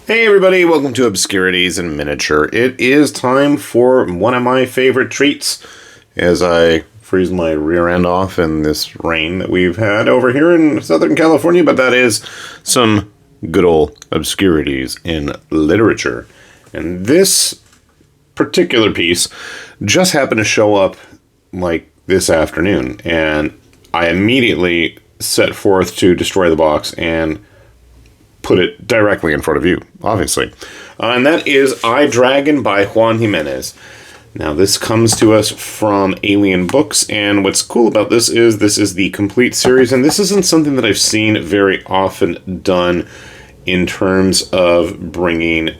Hey everybody, welcome to Obscurities in Miniature. It is time for one of my favorite treats as I freeze my rear end off in this rain that we've had over here in Southern California, but that is some good old obscurities in literature. And this particular piece just happened to show up like this afternoon, and I immediately set forth to destroy the box and put it directly in front of you, obviously. And that is I, Dragon by Juan Gimenez. Now, this comes to us from Alien Books, and what's cool about this is the complete series, and this isn't something that I've seen very often done in terms of bringing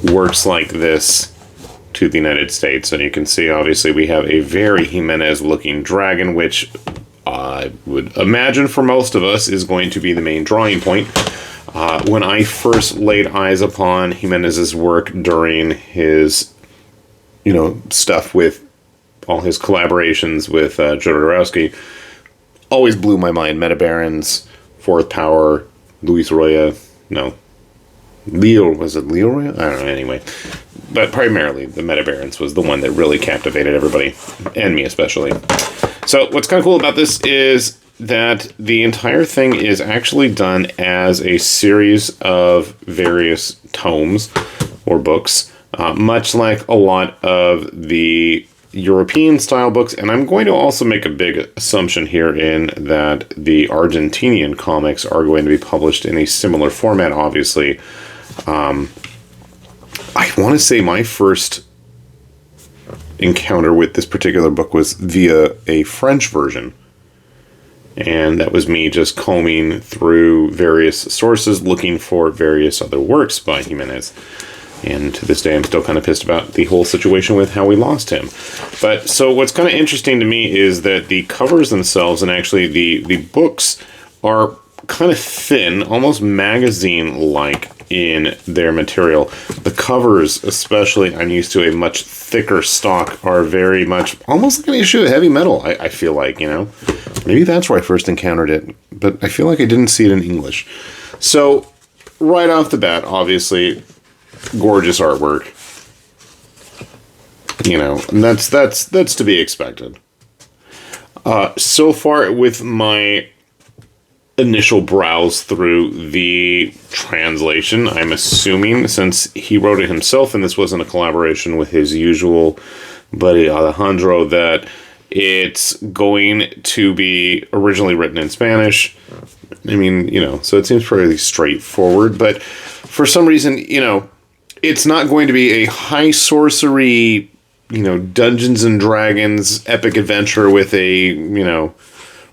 works like this to the United States. And you can see, obviously, we have a very Gimenez-looking dragon, which I would imagine for most of us is going to be the main drawing point. When I first laid eyes upon Gimenez's work during his, stuff with all his collaborations with Jodorowsky, always blew my mind. Metabarons, Fourth Power, Luis Roya, was it Leo Roya? I don't know, anyway. But primarily, the Metabarons was the one that really captivated everybody, and me especially. So what's kind of cool about this is that the entire thing is actually done as a series of various tomes or books, much like a lot of the European style books. And I'm going to also make a big assumption here in that the Argentinian comics are going to be published in a similar format, obviously. I want to say my first encounter with this particular book was via a French version. And that was me just combing through various sources looking for various other works by Gimenez. And to this day, I'm still kind of pissed about the whole situation with how we lost him. But so what's kind of interesting to me is that the covers themselves and actually the books are kind of thin, almost magazine-like in their material. The covers, especially, I'm used to a much thicker stock, are very much almost like an issue of heavy metal, I feel like, Maybe that's where I first encountered it, but I feel like I didn't see it in English. So, right off the bat, obviously, gorgeous artwork. And that's to be expected. So far, with my initial browse through the translation, I'm assuming, since he wrote it himself and this wasn't a collaboration with his usual buddy Alejandro, that it's going to be originally written in Spanish. I mean, so it seems fairly straightforward, but for some reason, it's not going to be a high sorcery, Dungeons and Dragons epic adventure with a,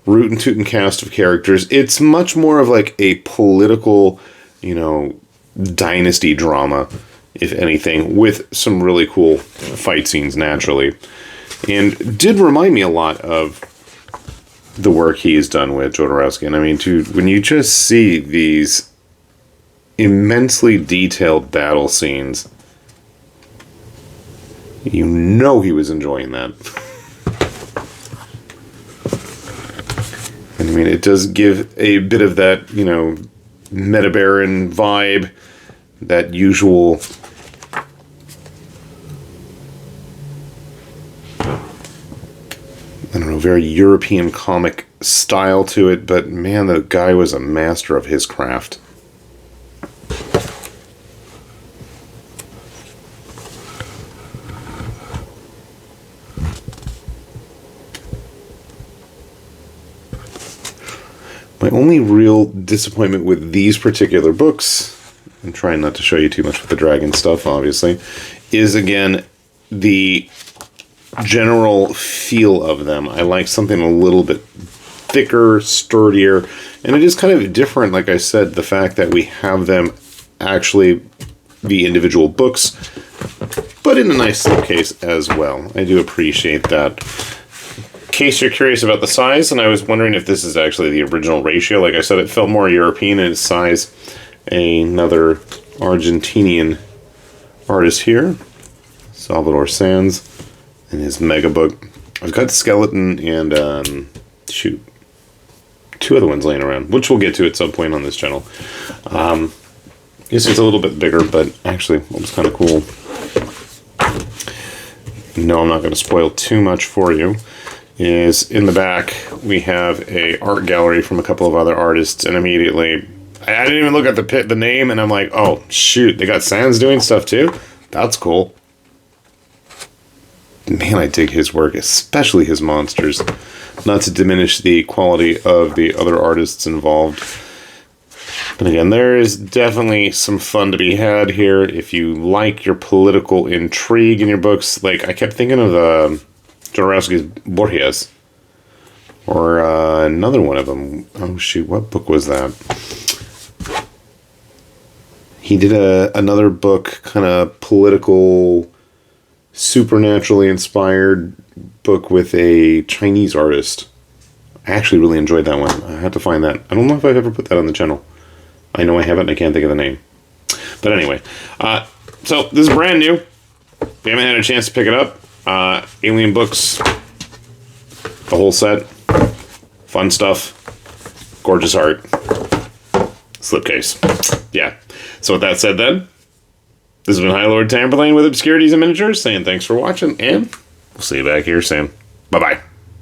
root and tootin' cast of characters. It's much more of like a political, dynasty drama, if anything, with some really cool fight scenes naturally. And did remind me a lot of the work he's done with Jodorowsky. And I mean, when you just see these immensely detailed battle scenes, he was enjoying that. I mean, it does give a bit of that, Metabaron vibe, that usual, very European comic style to it, but man, the guy was a master of his craft. My only real disappointment with these particular books, I'm trying not to show you too much with the dragon stuff, obviously, is, again, the general feel of them. I like something a little bit thicker, sturdier, and it is kind of different, like I said, the fact that we have them actually be individual books, but in a nice little case as well. I do appreciate that. In case you're curious about the size, and I was wondering if this is actually the original ratio, like I said, it felt more European in its size. Another Argentinian artist here, Salvador Sanz, in his mega book. I've got Skeleton and, two other ones laying around, which we'll get to at some point on this channel. This is a little bit bigger, but actually what was kind of cool. No, I'm not going to spoil too much for you. Is in the back we have a art gallery from a couple of other artists, and immediately I didn't even look at the name, and I'm like, oh shoot, they got Sans doing stuff too. That's cool. Man, I dig his work, especially his monsters. Not to diminish the quality of the other artists involved. But again, there is definitely some fun to be had here if you like your political intrigue in your books. Like, I kept thinking of Jodorowsky's Borgias. Or another one of them. Oh shoot, what book was that? He did another book, kind of political, supernaturally inspired book with a Chinese artist. I actually really enjoyed that one. I have to find that. I don't know if I've ever put that on the channel. I know I haven't, and I can't think of the name. But anyway, so this is brand new. If you haven't had a chance to pick it up, Alien Books, the whole set, fun stuff, gorgeous art, slipcase. Yeah. So with that said then, this has been High Lord Tamberlane with Obscurities and Miniatures, saying thanks for watching, and we'll see you back here soon. Bye-bye.